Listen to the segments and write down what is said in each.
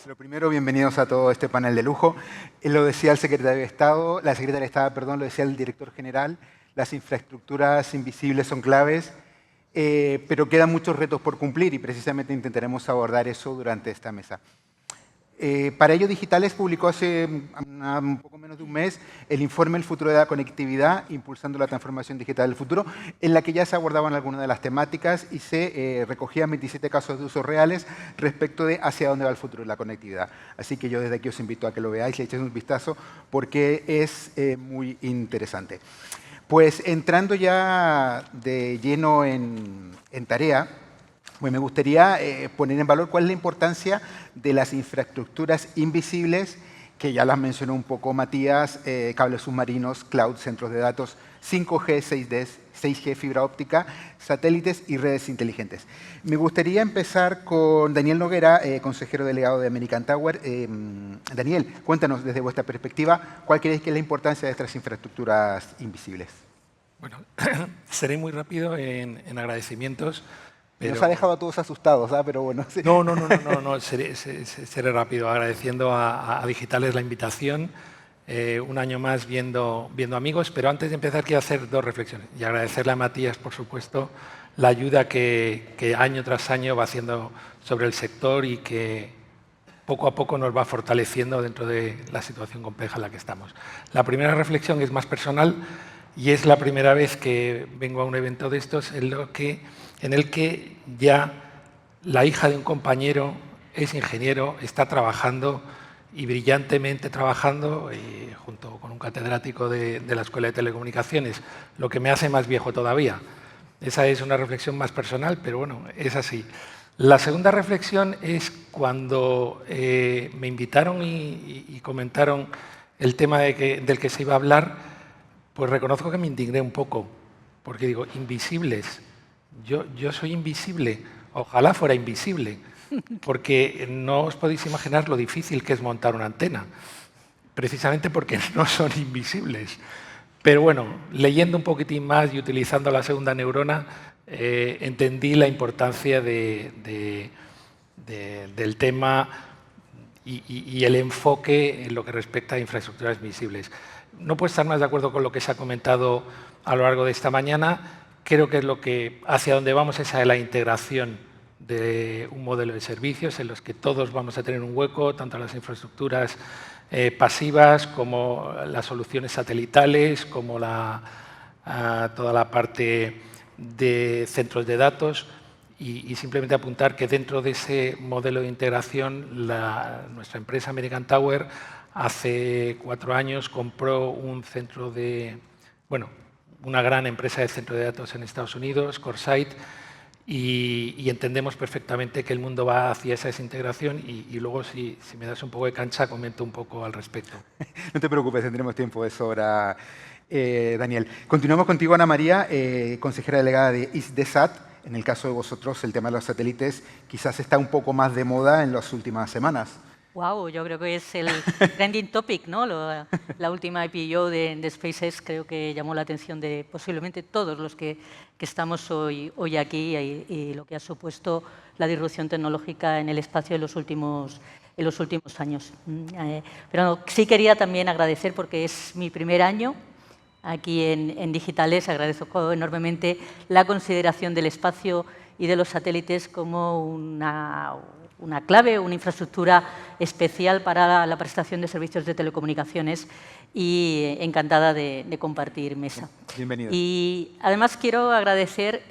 Lo primero, bienvenidos a todo este panel de lujo. Lo decía el secretario de Estado, la secretaria de Estado, perdón, lo decía el director general, las infraestructuras invisibles son claves, pero quedan muchos retos por cumplir y precisamente intentaremos abordar eso durante esta mesa. Para ello, Digitales publicó hace un poco menos de un mes el informe El futuro de la conectividad, impulsando la transformación digital del futuro, en la que ya se abordaban algunas de las temáticas y se recogían 27 casos de usos reales respecto de hacia dónde va el futuro de la conectividad. Así que yo desde aquí os invito a que lo veáis, le echéis un vistazo, porque es muy interesante. Pues entrando ya de lleno en tarea, pues me gustaría poner en valor cuál es la importancia de las infraestructuras invisibles, que ya las mencionó un poco Matías, cables submarinos, cloud, centros de datos, 5G, 6G, fibra óptica, satélites y redes inteligentes. Me gustaría empezar con Daniel Noguera, consejero delegado de American Tower. Daniel, cuéntanos desde vuestra perspectiva, ¿cuál creéis que es la importancia de estas infraestructuras invisibles? Bueno, seré muy rápido en agradecimientos. Pero... Nos ha dejado a todos asustados, ¿eh? Pero bueno. Sí. No, seré rápido, agradeciendo a Digitales la invitación, un año más viendo amigos, pero antes de empezar quiero hacer dos reflexiones y agradecerle a Matías, por supuesto, la ayuda que año tras año va haciendo sobre el sector y que poco a poco nos va fortaleciendo dentro de la situación compleja en la que estamos. La primera reflexión es más personal y es la primera vez que vengo a un evento de estos en el que ya la hija de un compañero es ingeniero, está trabajando y brillantemente trabajando junto con un catedrático de la Escuela de Telecomunicaciones, lo que me hace más viejo todavía. Esa es una reflexión más personal, pero bueno, es así. La segunda reflexión es cuando me invitaron y comentaron el tema del que se iba a hablar, pues reconozco que me indigné un poco, porque digo, invisibles. Yo soy invisible, ojalá fuera invisible, porque no os podéis imaginar lo difícil que es montar una antena, precisamente porque no son invisibles. Pero bueno, leyendo un poquitín más y utilizando la segunda neurona, entendí la importancia del tema y el enfoque en lo que respecta a infraestructuras visibles. No puedo estar más de acuerdo con lo que se ha comentado a lo largo de esta mañana. Creo que es hacia donde vamos es a la integración de un modelo de servicios en los que todos vamos a tener un hueco, tanto las infraestructuras pasivas como las soluciones satelitales, como toda la parte de centros de datos y simplemente apuntar que dentro de ese modelo de integración nuestra empresa American Tower hace 4 años compró una gran empresa de centro de datos en Estados Unidos, CoreSite, y entendemos perfectamente que el mundo va hacia esa desintegración y luego, si me das un poco de cancha, comento un poco al respecto. No te preocupes, tendremos tiempo de sobra, Daniel. Continuamos contigo, Ana María, consejera delegada de ISDESAT. En el caso de vosotros, el tema de los satélites quizás está un poco más de moda en las últimas semanas. Wow, yo creo que es el trending topic, ¿no? La última IPO de SpaceX creo que llamó la atención de posiblemente todos los que estamos hoy aquí y lo que ha supuesto la disrupción tecnológica en el espacio en los últimos años. Pero sí quería también agradecer, porque es mi primer año aquí en Digitales, agradezco enormemente la consideración del espacio y de los satélites como una clave, una infraestructura especial para la prestación de servicios de telecomunicaciones y encantada de compartir mesa. Bienvenido. Y además quiero agradecer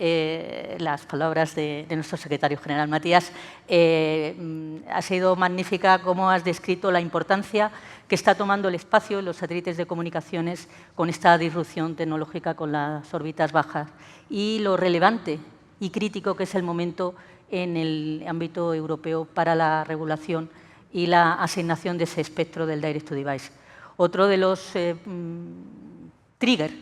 las palabras de nuestro secretario general, Matías. Ha sido magnífica cómo has descrito la importancia que está tomando el espacio, los satélites de comunicaciones, con esta disrupción tecnológica con las órbitas bajas y lo relevante y crítico que es el momento en el ámbito europeo para la regulación y la asignación de ese espectro del Direct to Device. Otro de los triggers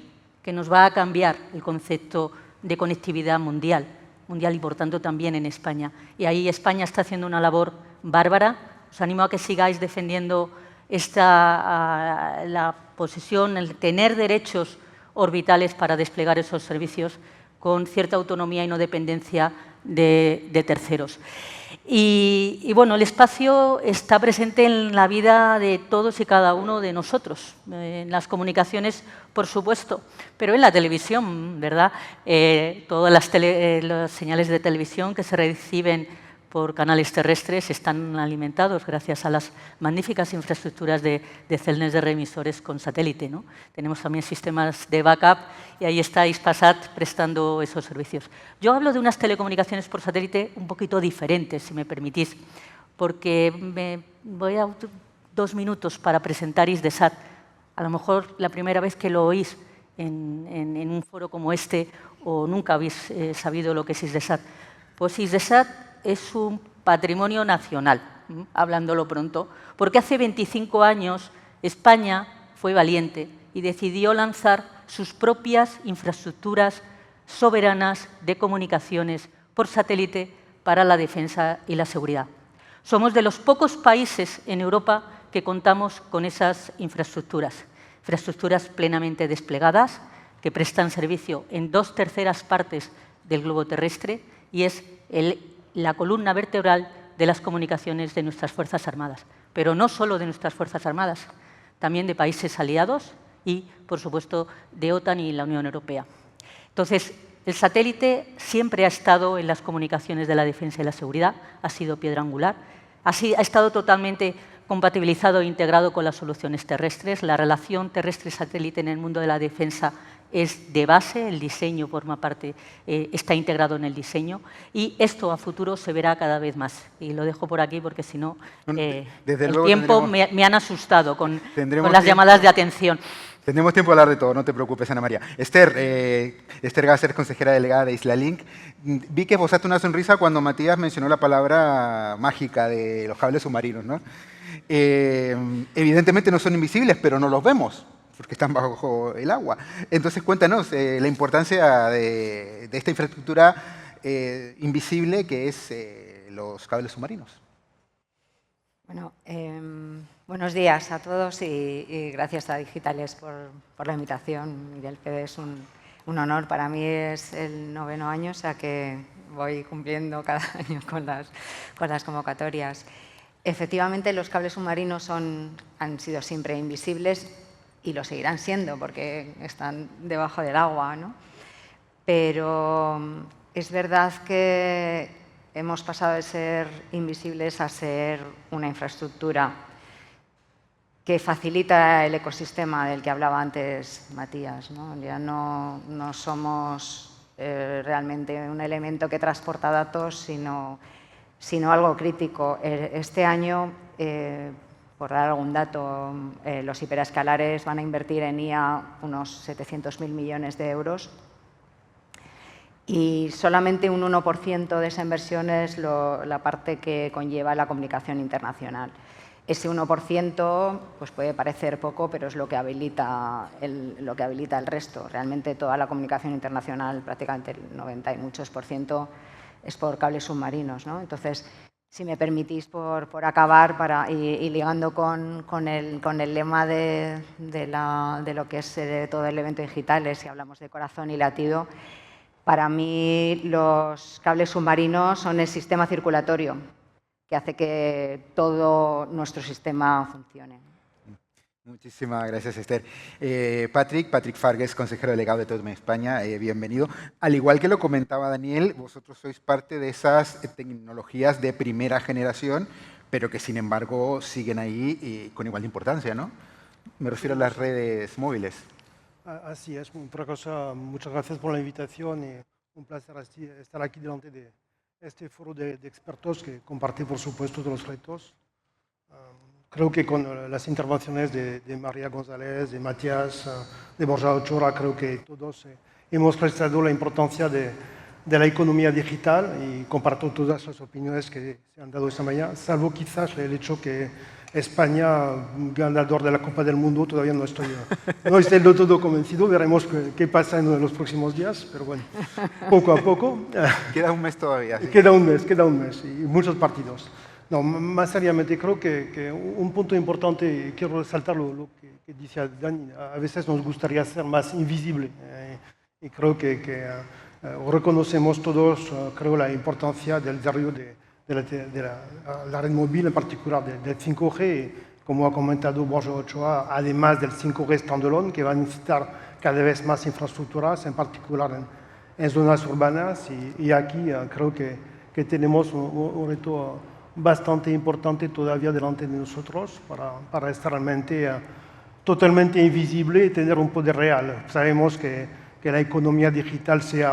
que nos va a cambiar el concepto de conectividad mundial y por tanto también en España. Y ahí España está haciendo una labor bárbara. Os animo a que sigáis defendiendo la posesión, el tener derechos orbitales para desplegar esos servicios con cierta autonomía y no dependencia de terceros. Y bueno, el espacio está presente en la vida de todos y cada uno de nosotros, en las comunicaciones, por supuesto, pero en la televisión, ¿verdad? Todas las señales de televisión que se reciben por canales terrestres están alimentados gracias a las magníficas infraestructuras de celnes de reemisores con satélite, ¿no? Tenemos también sistemas de backup y ahí está Hispasat prestando esos servicios. Yo hablo de unas telecomunicaciones por satélite un poquito diferentes, si me permitís, porque me voy a 2 minutos para presentar Hisdesat. A lo mejor la primera vez que lo oís en un foro como este o nunca habéis sabido lo que es Hisdesat. Pues Hisdesat es un patrimonio nacional, hablándolo pronto, porque hace 25 años España fue valiente y decidió lanzar sus propias infraestructuras soberanas de comunicaciones por satélite para la defensa y la seguridad. Somos de los pocos países en Europa que contamos con esas infraestructuras plenamente desplegadas, que prestan servicio en 2/3 partes del globo terrestre y es la columna vertebral de las comunicaciones de nuestras Fuerzas Armadas. Pero no solo de nuestras Fuerzas Armadas, también de países aliados y, por supuesto, de OTAN y la Unión Europea. Entonces, el satélite siempre ha estado en las comunicaciones de la defensa y la seguridad, ha sido piedra angular, ha estado totalmente compatibilizado e integrado con las soluciones terrestres. La relación terrestre-satélite en el mundo de la defensa es de base, el diseño forma parte, está integrado en el diseño y esto a futuro se verá cada vez más. Y lo dejo por aquí porque si no, el tiempo me han asustado con las llamadas de atención. Tendremos tiempo de hablar de todo, no te preocupes, Ana María. Esther Gasser, consejera delegada de IslaLink. Vi que esbozaste una sonrisa cuando Matías mencionó la palabra mágica de los cables submarinos, ¿no? Evidentemente no son invisibles, pero no los vemos, porque están bajo el agua. Entonces, cuéntanos la importancia de esta infraestructura invisible que es los cables submarinos. Bueno, buenos días a todos y gracias a Digitales por la invitación. Miguel Pérez, es un honor. Para mí es el 9º año, o sea que voy cumpliendo cada año con las convocatorias. Efectivamente, los cables submarinos han sido siempre invisibles y lo seguirán siendo porque están debajo del agua, ¿no? Pero es verdad que hemos pasado de ser invisibles a ser una infraestructura que facilita el ecosistema del que hablaba antes Matías, ¿no? Ya no somos realmente un elemento que transporta datos, sino algo crítico. Este año, por dar algún dato, los hiperescalares van a invertir en IA unos 700.000 millones de euros y solamente un 1% de esa inversión es la parte que conlleva la comunicación internacional. Ese 1% pues puede parecer poco, pero es lo que habilita el resto. Realmente toda la comunicación internacional, prácticamente el 90 y muchos %, es por cables submarinos, ¿no? Entonces, si me permitís, por acabar y ligando con el lema de lo que es todo el evento Digitales, si hablamos de corazón y latido, para mí los cables submarinos son el sistema circulatorio que hace que todo nuestro sistema funcione. Muchísimas gracias, Esther. Patrick Fargues, consejero delegado de TOTME España, bienvenido. Al igual que lo comentaba Daniel, vosotros sois parte de esas tecnologías de primera generación, pero que sin embargo siguen ahí con igual de importancia, ¿no? Me refiero a las redes móviles. Así es, muchas gracias por la invitación y un placer estar aquí delante de este foro de expertos que comparte, por supuesto, todos los retos. Creo que con las intervenciones de María González, de Matías, de Borja Ochoa, creo que todos hemos prestado la importancia de la economía digital y comparto todas las opiniones que se han dado esta mañana, salvo quizás el hecho que España, ganador de la Copa del Mundo, todavía no estoy del todo convencido. Veremos qué pasa en los próximos días, pero bueno, poco a poco. Queda un mes todavía. ¿Sí? Queda un mes y muchos partidos. No, más seriamente, creo que un punto importante, y quiero resaltar lo que decía Dani, a veces nos gustaría ser más invisible y creo que reconocemos todos, creo, la importancia del desarrollo la red móvil, en particular del 5G, como ha comentado Borja Ochoa, además del 5G standalone, que va a necesitar cada vez más infraestructuras, en particular en zonas urbanas. Y aquí creo que tenemos un reto bastante importante todavía delante de nosotros para estar realmente totalmente invisible y tener un poder real. Sabemos que la economía digital se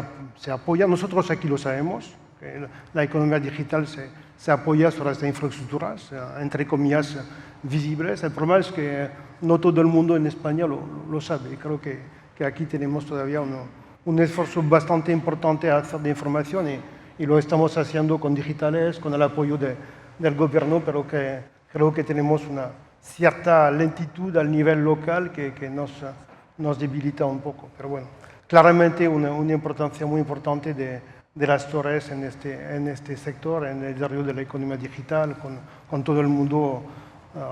apoya, nosotros aquí lo sabemos, que la economía digital se apoya sobre estas infraestructuras, entre comillas, visibles. El problema es que no todo el mundo en España lo sabe. Creo que aquí tenemos todavía un esfuerzo bastante importante a hacer de información y lo estamos haciendo con digitales, con el apoyo del gobierno, pero que creo que tenemos una cierta lentitud al nivel local que nos debilita un poco. Pero bueno, claramente una importancia muy importante de las torres en este sector, en el desarrollo de la economía digital, con todo el mundo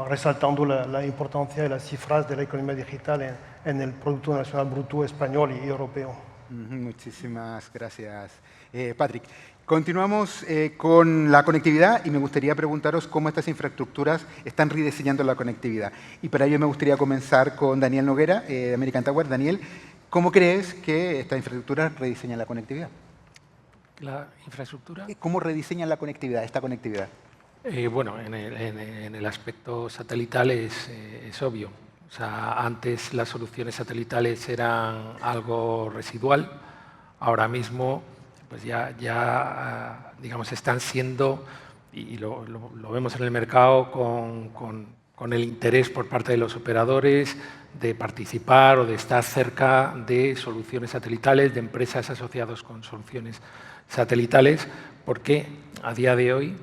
resaltando la importancia de las cifras de la economía digital en el Producto Nacional Bruto español y europeo. Muchísimas gracias, Patrick. Continuamos con la conectividad y me gustaría preguntaros cómo estas infraestructuras están rediseñando la conectividad. Y para ello me gustaría comenzar con Daniel Noguera, de American Tower. Daniel, ¿cómo crees que estas infraestructuras rediseñan la conectividad? ¿La infraestructura? ¿Cómo rediseñan la conectividad, esta conectividad? Bueno, en el aspecto satelital es obvio. O sea, antes las soluciones satelitales eran algo residual. Ahora mismo pues ya digamos, están siendo, y lo vemos en el mercado, con el interés por parte de los operadores de participar o de estar cerca de soluciones satelitales, de empresas asociadas con soluciones satelitales, porque a día de hoy,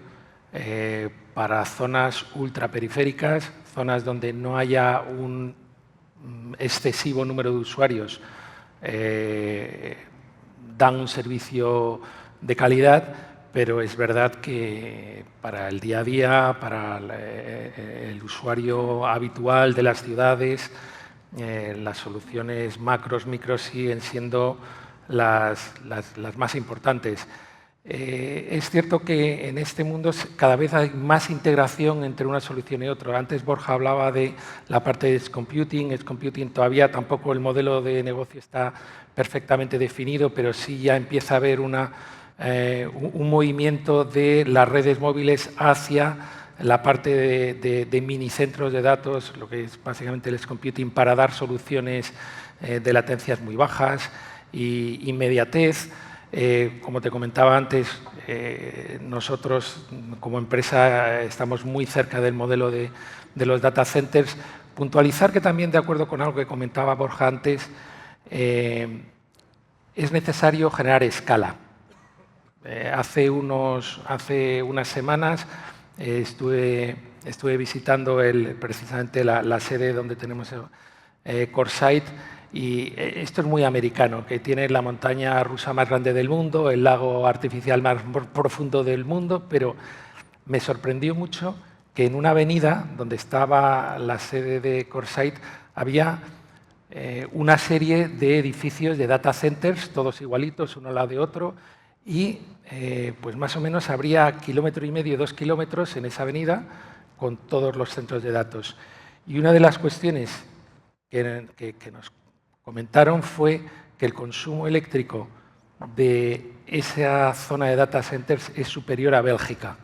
para zonas ultraperiféricas, zonas donde no haya un excesivo número de usuarios, dan un servicio de calidad, pero es verdad que para el día a día, para el usuario habitual de las ciudades, las soluciones macros, micros siguen siendo las más importantes. Es cierto que en este mundo cada vez hay más integración entre una solución y otra. Antes Borja hablaba de la parte de edge computing. Edge computing todavía tampoco el modelo de negocio está perfectamente definido, pero sí ya empieza a haber un movimiento de las redes móviles hacia la parte de minicentros de datos, lo que es básicamente el edge computing, para dar soluciones de latencias muy bajas y inmediatez. Como te comentaba antes, nosotros como empresa estamos muy cerca del modelo de los data centers. Puntualizar que también, de acuerdo con algo que comentaba Borja antes, es necesario generar escala. Hace unas semanas estuve visitando precisamente la sede donde tenemos CoreSite. Y esto es muy americano, que tiene la montaña rusa más grande del mundo, el lago artificial más profundo del mundo, pero me sorprendió mucho que en una avenida donde estaba la sede de CoreSite había una serie de edificios de data centers, todos igualitos, uno al lado de otro, y pues más o menos habría 1,5 kilómetros, 2 kilómetros en esa avenida con todos los centros de datos. Y una de las cuestiones que nos comentaron fue que el consumo eléctrico de esa zona de data centers es superior a Bélgica.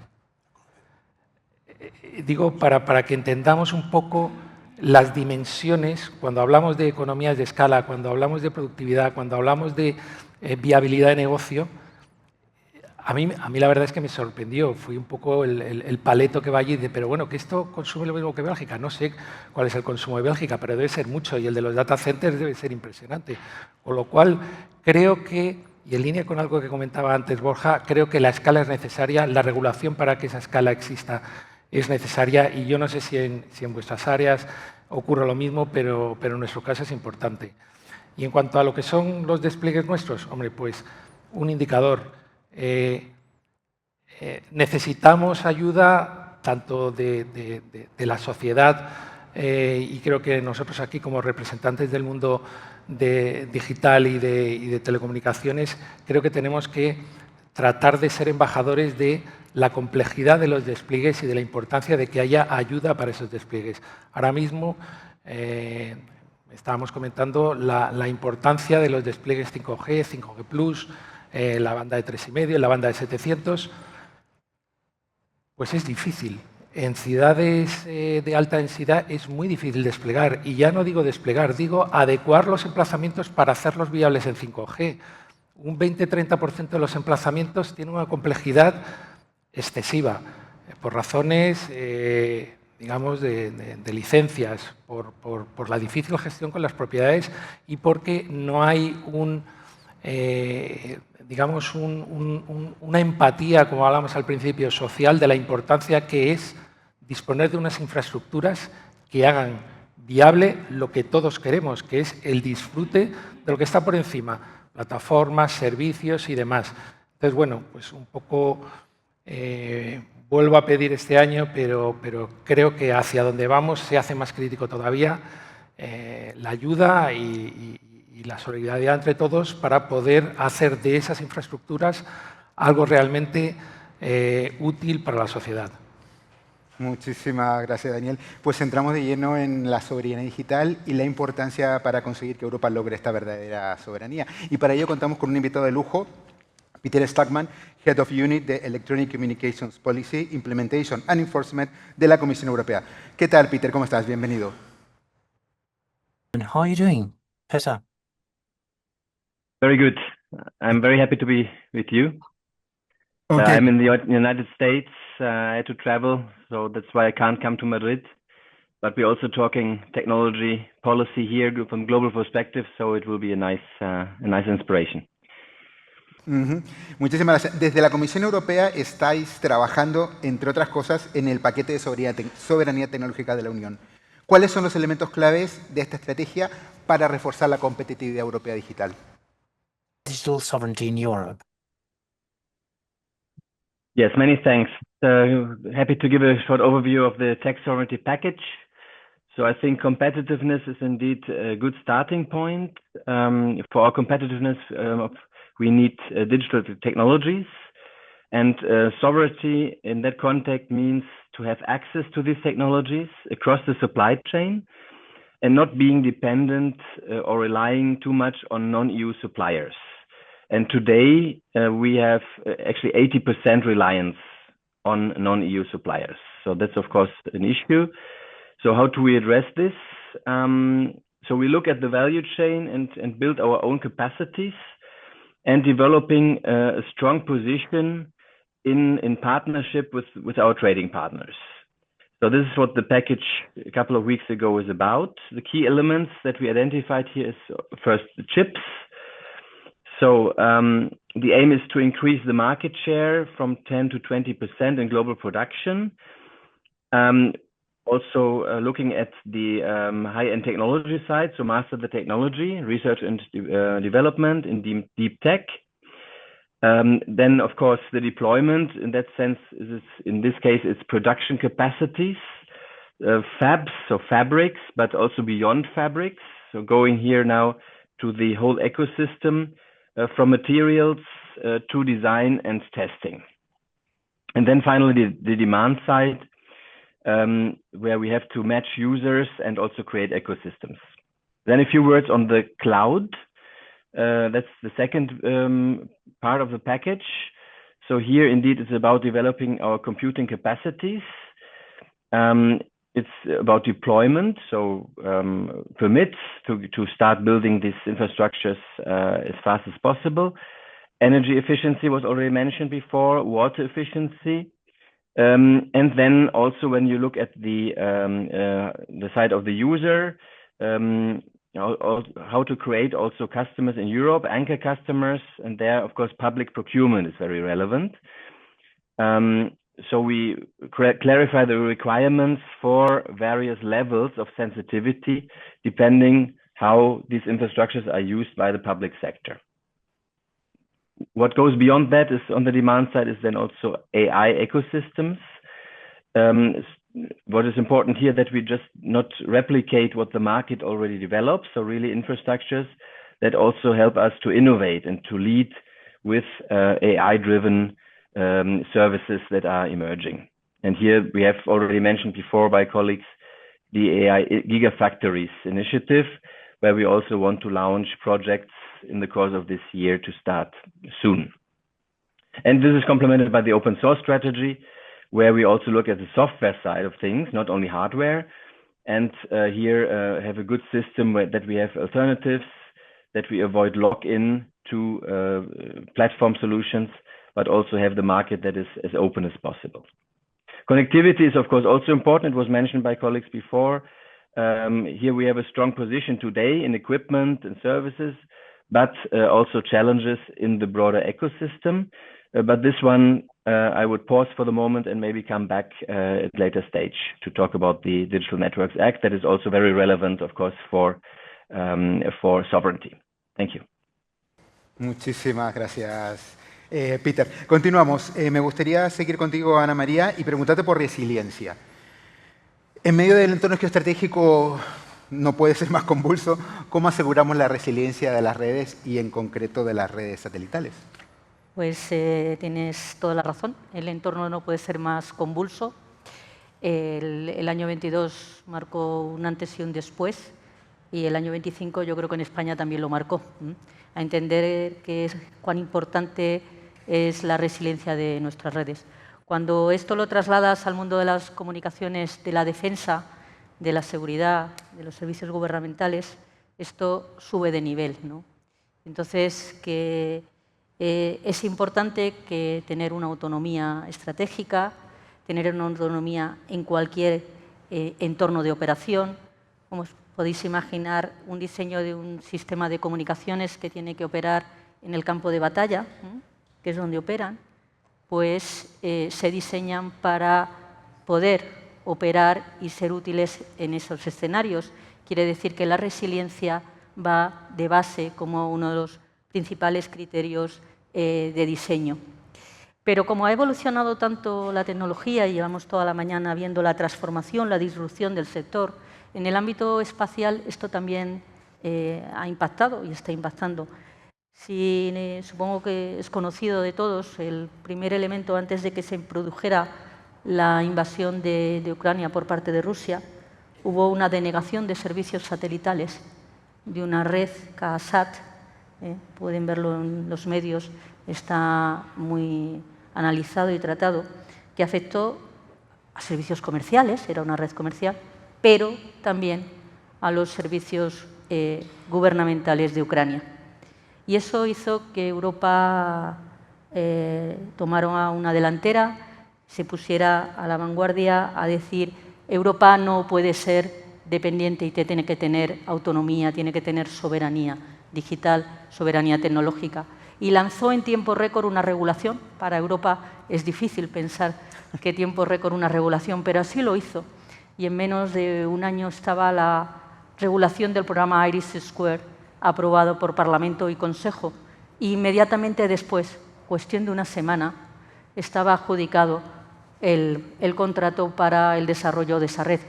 Digo, para que entendamos un poco las dimensiones, cuando hablamos de economías de escala, cuando hablamos de productividad, cuando hablamos de viabilidad de negocio, a mí la verdad es que me sorprendió. Fui un poco el paleto que va allí de, pero bueno, que esto consume lo mismo que Bélgica. No sé cuál es el consumo de Bélgica, pero debe ser mucho, y el de los data centers debe ser impresionante. Con lo cual, creo que, y en línea con algo que comentaba antes Borja, creo que la escala es necesaria, la regulación para que esa escala exista es necesaria, y yo no sé si en vuestras áreas ocurre lo mismo, pero en nuestro caso es importante. Y en cuanto a lo que son los despliegues nuestros, hombre, pues un indicador. Necesitamos ayuda tanto de la sociedad y creo que nosotros aquí como representantes del mundo digital y de telecomunicaciones creo que tenemos que tratar de ser embajadores de la complejidad de los despliegues y de la importancia de que haya ayuda para esos despliegues. Ahora mismo estábamos comentando la importancia de los despliegues 5G, 5G+, la banda de 3,5, la banda de 700. Pues es difícil. En ciudades de alta densidad es muy difícil desplegar. Y ya no digo desplegar, digo adecuar los emplazamientos para hacerlos viables en 5G. Un 20-30% de los emplazamientos tiene una complejidad excesiva, por razones, digamos, de licencias, por la difícil gestión con las propiedades y porque no hay digamos, una empatía, como hablamos al principio, social de la importancia que es disponer de unas infraestructuras que hagan viable lo que todos queremos, que es el disfrute de lo que está por encima, plataformas, servicios y demás. Entonces, bueno, pues un poco vuelvo a pedir este año, pero creo que hacia donde vamos se hace más crítico todavía la ayuda y la solidaridad entre todos para poder hacer de esas infraestructuras algo realmente útil para la sociedad. Muchísimas gracias, Daniel. Pues entramos de lleno en la soberanía digital y la importancia para conseguir que Europa logre esta verdadera soberanía. Y para ello contamos con un invitado de lujo, Peter Stackman, Head of Unit de Electronic Communications Policy, Implementation and Enforcement de la Comisión Europea. ¿Qué tal, Peter? ¿Cómo estás? Bienvenido. How are you doing, Peter? Very good. I'm very happy to be with you. Okay. I'm in the United States. I had to travel, so that's why I can't come to Madrid. But we're also talking technology policy here from global perspective, so it will be a nice inspiration. Muchísimas gracias. Desde la Comisión Europea estáis trabajando, entre otras cosas, en el paquete de soberanía tecnológica de la Unión. ¿Cuáles son los elementos claves de esta estrategia para reforzar la competitividad europea digital? Digital sovereignty in Europe. Yes, many thanks. Happy to give a short overview of the tech sovereignty package. So I think competitiveness is indeed a good starting point. For our competitiveness, we need digital technologies, and sovereignty in that context means to have access to these technologies across the supply chain and not being dependent or relying too much on non-EU suppliers. And today we have actually 80% reliance on non-EU suppliers. So that's of course an issue. So how do we address this? So we look at the value chain and build our own capacities and developing a strong position in partnership with our trading partners. So this is what the package a couple of weeks ago was about. The key elements that we identified here is first the chips. So the aim is to increase the market share from 10 to 20% in global production. Also looking at the high-end technology side, so master the technology, research and development in deep tech. Then, of course, the deployment in that sense is, in this case, it's production capacities, fabs, so fabrics, but also beyond fabrics. So going here now to the whole ecosystem, from materials to design and testing. And then finally, the demand side, where we have to match users and also create ecosystems. Then a few words on the cloud. That's the second part of the package. So here, indeed, it's about developing our computing capacities. It's about deployment, so permits to start building these infrastructures as fast as possible. Energy efficiency was already mentioned before, water efficiency. And then also when you look at the side of the user, how to create also customers in Europe, anchor customers, and there, of course, public procurement is very relevant. So we clarify the requirements for various levels of sensitivity, depending how these infrastructures are used by the public sector. What goes beyond that is on the demand side is then also AI ecosystems. What is important here that we just not replicate what the market already develops, so really infrastructures that also help us to innovate and to lead with AI-driven services that are emerging. And here we have already mentioned before by colleagues the AI Gigafactories initiative, where we also want to launch projects in the course of this year to start soon. And this is complemented by the open source strategy, where we also look at the software side of things, not only hardware. And here have a good system that we have alternatives, that we avoid lock-in to platform solutions, but also have the market that is as open as possible. Connectivity is, of course, also important. It was mentioned by colleagues before. Here we have a strong position today in equipment and services, but also challenges in the broader ecosystem. But this one, I would pause for the moment and maybe come back at a later stage to talk about the Digital Networks Act that is also very relevant, of course, for sovereignty. Thank you. Muchísimas gracias, Peter. Continuamos. Me gustaría seguir contigo, Ana María, y preguntarte por resiliencia. En medio del entorno geoestratégico no puede ser más convulso, ¿cómo aseguramos la resiliencia de las redes y en concreto de las redes satelitales? Pues tienes toda la razón. El entorno no puede ser más convulso. El año 22 marcó un antes y un después, y el año 25 yo creo que en España también lo marcó. A entender cuán importante es la resiliencia de nuestras redes. Cuando esto lo trasladas al mundo de las comunicaciones, de la defensa, de la seguridad, de los servicios gubernamentales, esto sube de nivel, ¿no? Entonces, es importante que tener una autonomía estratégica, tener una autonomía en cualquier entorno de operación. Como os podéis imaginar, un diseño de un sistema de comunicaciones que tiene que operar en el campo de batalla, que es donde operan, pues se diseñan para poder operar y ser útiles en esos escenarios. Quiere decir que la resiliencia va de base como uno de los principales criterios de diseño. Pero como ha evolucionado tanto la tecnología y llevamos toda la mañana viendo la transformación, la disrupción del sector, en el ámbito espacial esto también ha impactado y está impactando. Supongo que es conocido de todos, el primer elemento antes de que se produjera la invasión de Ucrania por parte de Rusia, hubo una denegación de servicios satelitales de una red KASAT, pueden verlo en los medios, está muy analizado y tratado, que afectó a servicios comerciales, era una red comercial, pero también a los servicios gubernamentales de Ucrania. Y eso hizo que Europa tomara una delantera, se pusiera a la vanguardia a decir Europa no puede ser dependiente y tiene que tener autonomía, tiene que tener soberanía digital, soberanía tecnológica. Y lanzó en tiempo récord una regulación. Para Europa es difícil pensar qué tiempo récord una regulación, pero así lo hizo. Y en menos de un año estaba la regulación del programa IRIS² aprobado por Parlamento y Consejo. Y inmediatamente después, cuestión de una semana, estaba adjudicado el contrato para el desarrollo de esa red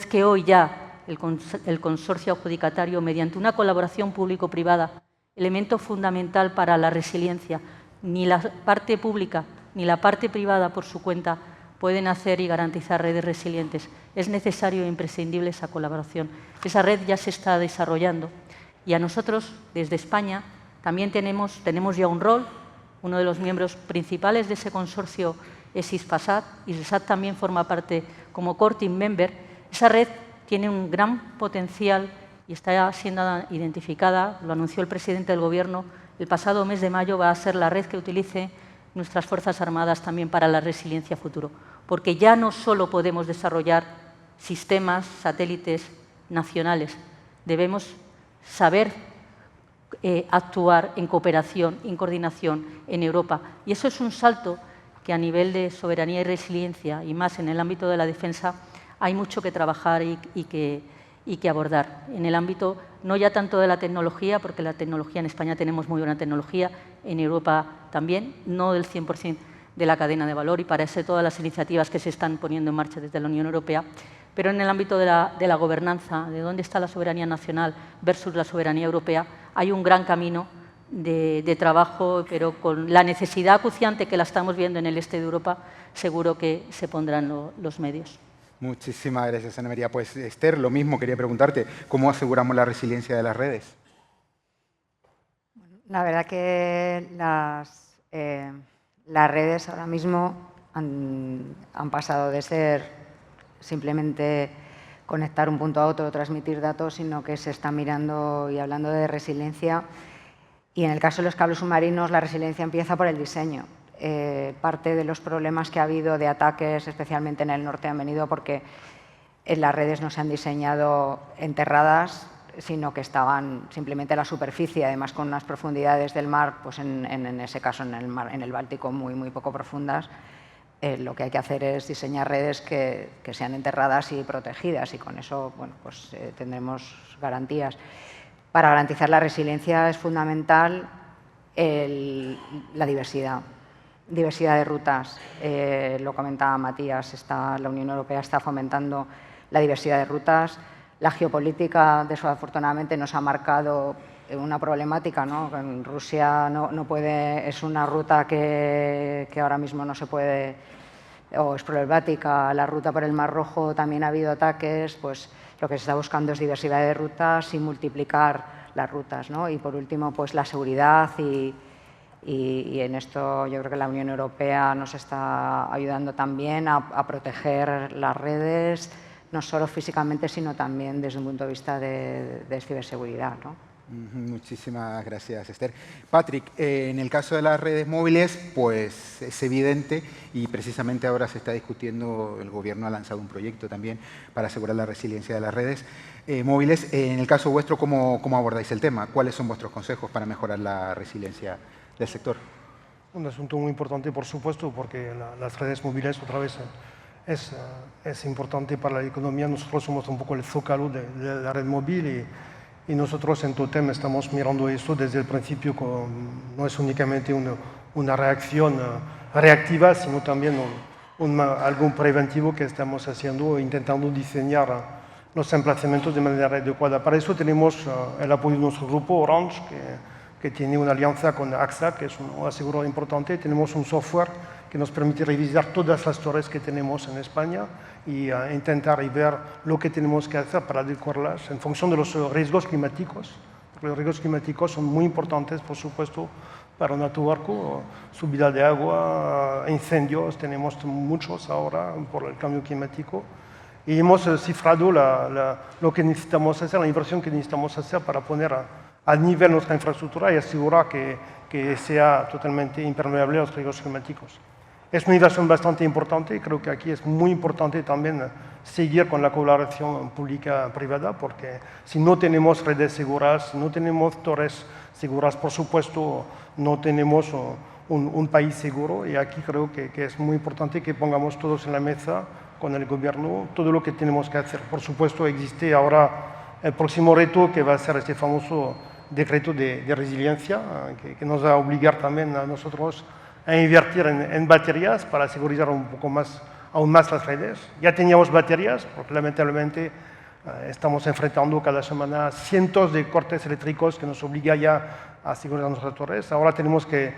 que hoy ya el consorcio adjudicatario, mediante una colaboración público-privada, elemento fundamental para la resiliencia, ni la parte pública ni la parte privada por su cuenta pueden hacer y garantizar redes resilientes. Es necesario e imprescindible esa colaboración. Esa red ya se está desarrollando y a nosotros, desde España, también tenemos ya un rol. Uno de los miembros principales de ese consorcio es Hispasat. Hispasat también forma parte como core team member. Esa red tiene un gran potencial y está siendo identificada, lo anunció el presidente del Gobierno, el pasado mes de mayo va a ser la red que utilice nuestras Fuerzas Armadas también para la resiliencia futuro, porque ya no solo podemos desarrollar sistemas, satélites nacionales, debemos saber actuar en cooperación, en coordinación en Europa. Y eso es un salto que a nivel de soberanía y resiliencia, y más en el ámbito de la defensa, hay mucho que trabajar y que abordar. En el ámbito no ya tanto de la tecnología, porque la tecnología en España tenemos muy buena tecnología, en Europa también, no del 100% de la cadena de valor, y para eso todas las iniciativas que se están poniendo en marcha desde la Unión Europea, pero en el ámbito de la gobernanza, de dónde está la soberanía nacional versus la soberanía europea, hay un gran camino de trabajo, pero con la necesidad acuciante que la estamos viendo en el este de Europa, seguro que se pondrán los medios. Muchísimas gracias, Ana María. Pues Esther, lo mismo quería preguntarte, ¿cómo aseguramos la resiliencia de las redes? La verdad que las redes ahora mismo han pasado de ser simplemente conectar un punto a otro, transmitir datos, sino que se está mirando y hablando de resiliencia. Y en el caso de los cables submarinos, la resiliencia empieza por el diseño. Parte de los problemas que ha habido de ataques, especialmente en el norte, han venido porque las redes no se han diseñado enterradas, sino que estaban simplemente a la superficie, además con unas profundidades del mar, pues en ese caso en el Báltico, muy poco profundas. Lo que hay que hacer es diseñar redes que sean enterradas y protegidas, y con eso bueno, pues, tendremos garantías. Para garantizar la resiliencia es fundamental la diversidad de rutas. Lo comentaba Matías, la Unión Europea está fomentando la diversidad de rutas. La geopolítica, desafortunadamente, nos ha marcado una problemática, ¿no? En Rusia no puede, es una ruta que ahora mismo no se puede, o es problemática. La ruta por el Mar Rojo también ha habido ataques, pues lo que se está buscando es diversidad de rutas y multiplicar las rutas, ¿no? Y por último, pues la seguridad y en esto yo creo que la Unión Europea nos está ayudando también a proteger las redes, no solo físicamente, sino también desde un punto de vista de ciberseguridad, ¿no? Muchísimas gracias, Esther. Patrick, en el caso de las redes móviles, pues es evidente y precisamente ahora se está discutiendo, el gobierno ha lanzado un proyecto también para asegurar la resiliencia de las redes móviles. En el caso vuestro, ¿cómo abordáis el tema? ¿Cuáles son vuestros consejos para mejorar la resiliencia del sector? Un asunto muy importante, por supuesto, porque las redes móviles, otra vez, es importante para la economía. Nosotros somos un poco el zócalo de la red móvil y nosotros en Totem estamos mirando esto desde el principio, no es únicamente una reacción reactiva, sino también algo preventivo que estamos haciendo, intentando diseñar los emplazamientos de manera adecuada. Para eso tenemos el apoyo de nuestro grupo Orange, que tiene una alianza con AXA, que es un asegurador importante. Tenemos un software que nos permite revisar todas las torres que tenemos en España y intentar ver lo que tenemos que hacer para adecuarlas en función de los riesgos climáticos. Porque los riesgos climáticos son muy importantes, por supuesto, para nuestro barco. Subida de agua, incendios, tenemos muchos ahora por el cambio climático. Y hemos cifrado lo que necesitamos hacer, la inversión que necesitamos hacer para poner a nivel nuestra infraestructura y asegurar que sea totalmente impermeable a los riesgos climáticos. Es una inversión bastante importante y creo que aquí es muy importante también seguir con la colaboración pública-privada, porque si no tenemos redes seguras, si no tenemos torres seguras, por supuesto, no tenemos un país seguro, y aquí creo que es muy importante que pongamos todos en la mesa con el gobierno todo lo que tenemos que hacer. Por supuesto, existe ahora el próximo reto, que va a ser este famoso decreto de resiliencia, que nos va a obligar también a nosotros a invertir en baterías para asegurar un poco más, aún más las redes. Ya teníamos baterías, porque lamentablemente estamos enfrentando cada semana cientos de cortes eléctricos que nos obligan ya a asegurar nuestras torres. Ahora tenemos que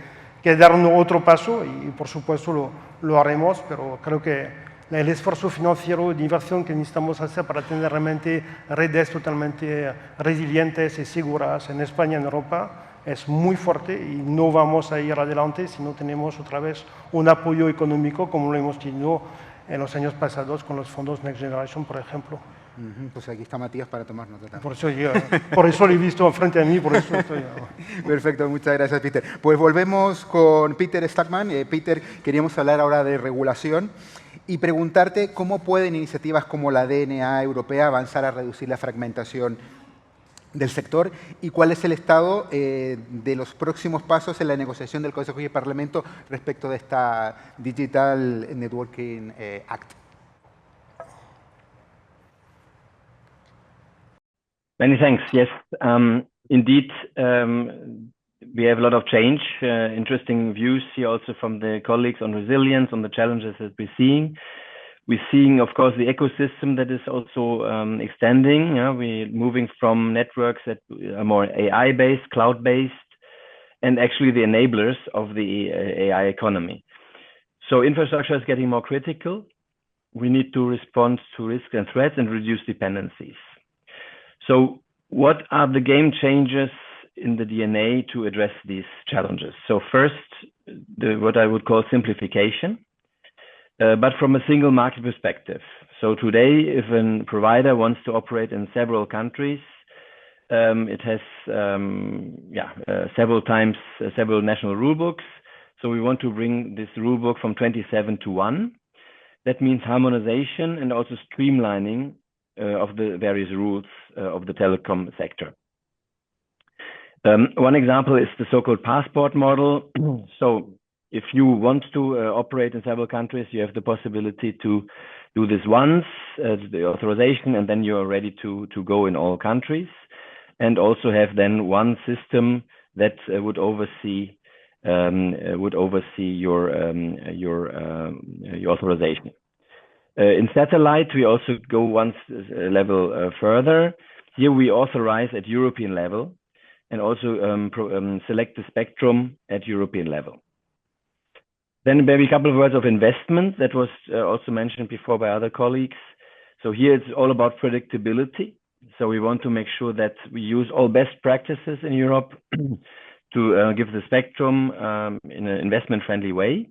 dar otro paso y por supuesto lo haremos, pero creo que el esfuerzo financiero de inversión que necesitamos hacer para tener realmente redes totalmente resilientes y seguras en España y en Europa es muy fuerte, y no vamos a ir adelante si no tenemos otra vez un apoyo económico como lo hemos tenido en los años pasados con los fondos Next Generation, por ejemplo. Pues aquí está Matías para tomar nota. Por eso lo he visto frente a mí, por eso estoy... Perfecto, muchas gracias, Peter. Pues volvemos con Peter Stackman. Peter, queríamos hablar ahora de regulación y preguntarte cómo pueden iniciativas como la DNA europea avanzar a reducir la fragmentación del sector y cuál es el estado de los próximos pasos en la negociación del Consejo y el Parlamento respecto de esta Digital Networking Act. Many thanks. Yes, indeed, we have a lot of change, interesting views here also from the colleagues on resilience, on the challenges that we're seeing. We're seeing, of course, the ecosystem that is also extending. We're moving from networks that are more AI-based, cloud-based, and actually the enablers of the AI economy. So infrastructure is getting more critical. We need to respond to risks and threats and reduce dependencies. So what are the game changers in the DNA to address these challenges? So first, what I would call simplification, but from a single market perspective. So today, if a provider wants to operate in several countries, it has several national rule books. So we want to bring this rule book from 27 to 1. That means harmonization and also streamlining of the various rules of the telecom sector. One example is the so-called passport model. So if you want to operate in several countries, you have the possibility to do this once, the authorization, and then you're ready to go in all countries, and also have then one system that would oversee your authorization. In satellite, we also go one level further. Here we authorize at European level and also select the spectrum at European level. Then maybe a couple of words of investment that was also mentioned before by other colleagues. So here it's all about predictability. So we want to make sure that we use all best practices in Europe to give the spectrum in an investment-friendly way.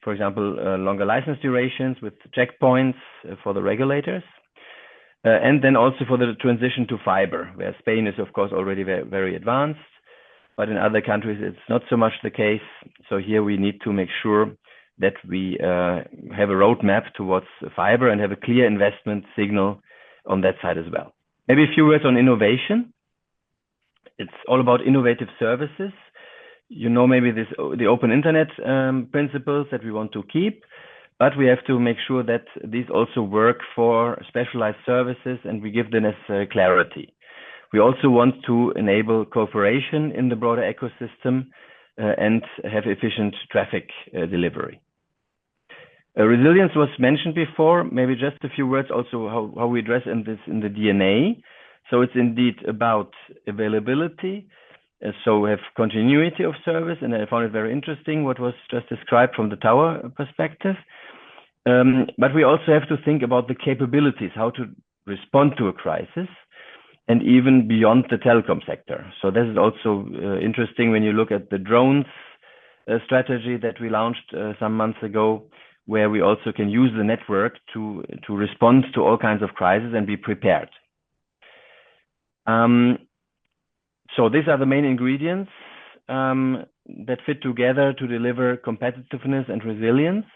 For example, longer license durations with checkpoints for the regulators. And then also for the transition to fiber, where Spain is, of course, already very, very advanced. But in other countries, it's not so much the case. So here we need to make sure that we have a roadmap towards fiber and have a clear investment signal on that side as well. Maybe a few words on innovation. It's all about innovative services. You know, maybe the open internet principles that we want to keep, but we have to make sure that these also work for specialized services and we give the necessary clarity. We also want to enable cooperation in the broader ecosystem and have efficient traffic delivery. Resilience was mentioned before. Maybe just a few words also how we address in the DNA. So it's indeed about availability. So we have continuity of service, and I found it very interesting what was just described from the tower perspective. But we also have to think about the capabilities, how to respond to a crisis, and even beyond the telecom sector. So this is also interesting when you look at the drones strategy that we launched some months ago, where we also can use the network to respond to all kinds of crises and be prepared. So these are the main ingredients that fit together to deliver competitiveness and resilience.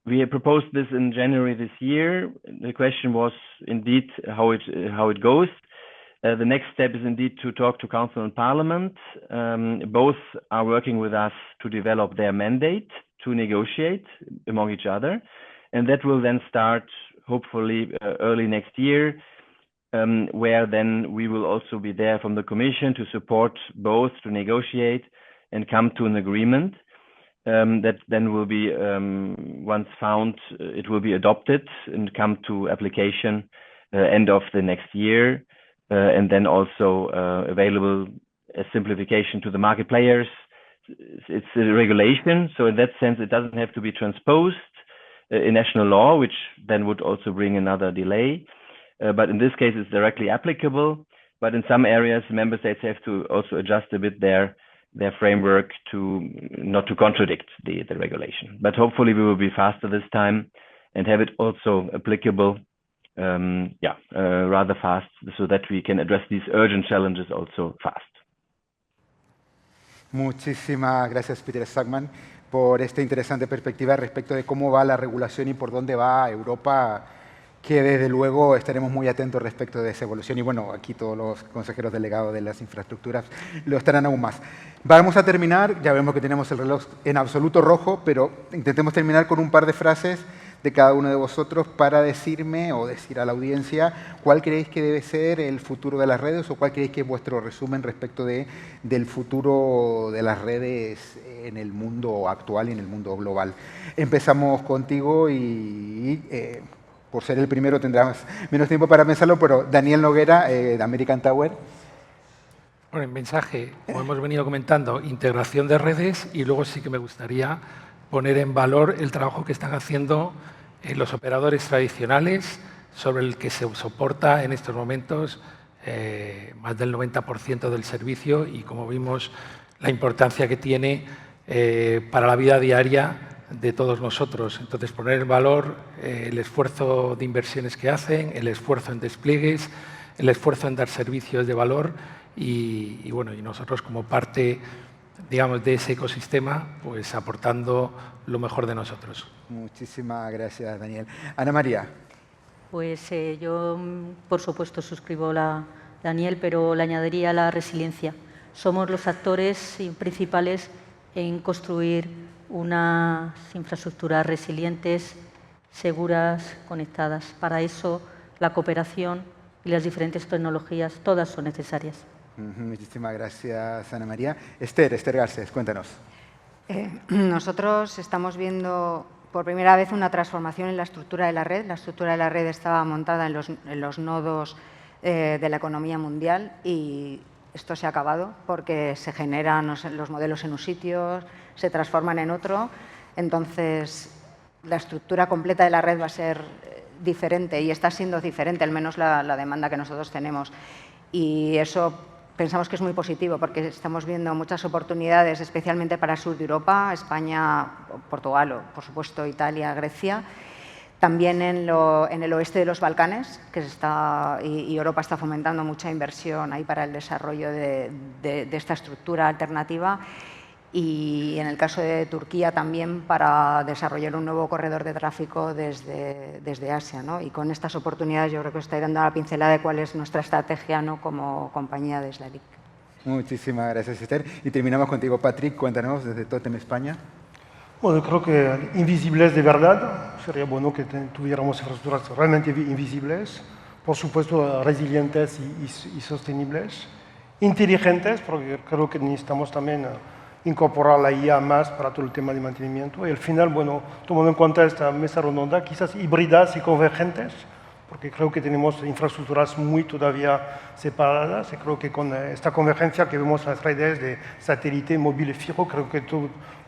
We proposed this in January this year. The question was indeed how it goes. The next step is indeed to talk to Council and Parliament. Both are working with us to develop their mandate to negotiate among each other. And that will then start hopefully early next year, where then we will also be there from the Commission to support both to negotiate and come to an agreement that then will be, once found, it will be adopted and come to application end of the next year, and then also available as simplification to the market players. It's a regulation, so in that sense, it doesn't have to be transposed in national law, which then would also bring another delay. But in this case, it's directly applicable. But in some areas, member states have to also adjust a bit their framework to not to contradict the regulation. But hopefully, we will be faster this time and have it also applicable, rather fast, so that we can address these urgent challenges also fast. Muchísimas gracias, Peter Sackmann, por esta interesante perspectiva respecto de cómo va la regulación y por dónde va Europa, que desde luego estaremos muy atentos respecto de esa evolución. Y bueno, aquí todos los consejeros delegados de las infraestructuras lo estarán aún más. Vamos a terminar, ya vemos que tenemos el reloj en absoluto rojo, pero intentemos terminar con un par de frases de cada uno de vosotros para decirme o decir a la audiencia cuál creéis que debe ser el futuro de las redes o cuál creéis que es vuestro resumen respecto del futuro de las redes en el mundo actual y en el mundo global. Empezamos contigo y por ser el primero tendrás menos tiempo para pensarlo, pero Daniel Noguera, de American Tower. Bueno, el mensaje, como hemos venido comentando, integración de redes, y luego sí que me gustaría poner en valor el trabajo que están haciendo los operadores tradicionales, sobre el que se soporta en estos momentos más del 90% del servicio, y como vimos la importancia que tiene para la vida diaria de todos nosotros. Entonces, poner en valor el esfuerzo de inversiones que hacen, el esfuerzo en despliegues, el esfuerzo en dar servicios de valor, y bueno, y nosotros como parte, digamos, de ese ecosistema, pues aportando lo mejor de nosotros. Muchísimas gracias, Daniel. Ana María. Pues yo, por supuesto, suscribo la Daniel, pero le añadiría la resiliencia. Somos los actores principales en construir unas infraestructuras resilientes, seguras, conectadas. Para eso, la cooperación y las diferentes tecnologías, todas son necesarias. Muchísimas gracias, Ana María. Esther Garcés, cuéntanos. Nosotros estamos viendo por primera vez una transformación en la estructura de la red. La estructura de la red estaba montada en los nodos de la economía mundial, y esto se ha acabado porque se generan los modelos en un sitio, se transforman en otro. Entonces, la estructura completa de la red va a ser diferente, y está siendo diferente, al menos la demanda que nosotros tenemos. Y eso pensamos que es muy positivo, porque estamos viendo muchas oportunidades, especialmente para el sur de Europa, España, Portugal, por supuesto Italia, Grecia. También en el oeste de los Balcanes, y Europa está fomentando mucha inversión ahí para el desarrollo de esta estructura alternativa. Y en el caso de Turquía también para desarrollar un nuevo corredor de tráfico desde Asia, ¿no? Y con estas oportunidades yo creo que os estoy dando la pincelada de cuál es nuestra estrategia, ¿no?, como compañía de Slavic. Muchísimas gracias, Esther. Y terminamos contigo, Patrick. Cuéntanos desde Totem España. Bueno, creo que invisibles de verdad. Sería bueno que tuviéramos infraestructuras realmente invisibles, por supuesto resilientes y sostenibles, inteligentes, porque creo que necesitamos también incorporar la IA más para todo el tema de mantenimiento. Y al final, bueno, tomando en cuenta esta mesa redonda, quizás híbridas y convergentes, porque creo que tenemos infraestructuras muy todavía separadas, y creo que con esta convergencia que vemos en las redes de satélite, móvil y fijo, creo que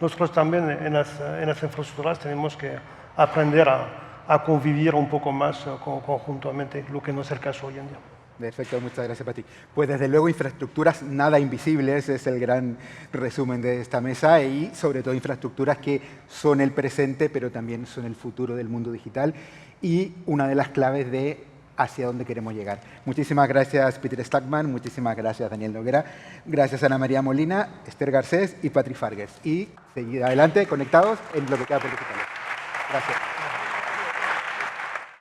nosotros también en las infraestructuras tenemos que aprender a convivir un poco más conjuntamente, lo que no es el caso hoy en día. Perfecto, muchas gracias, Pati. Pues desde luego infraestructuras nada invisibles es el gran resumen de esta mesa, y sobre todo infraestructuras que son el presente pero también son el futuro del mundo digital y una de las claves de hacia dónde queremos llegar. Muchísimas gracias, Peter Stackman, muchísimas gracias, Daniel Noguera, gracias, Ana María Molina, Esther Garcés y Patrick Fargues. Y seguid adelante, conectados en lo que queda por digital. Gracias.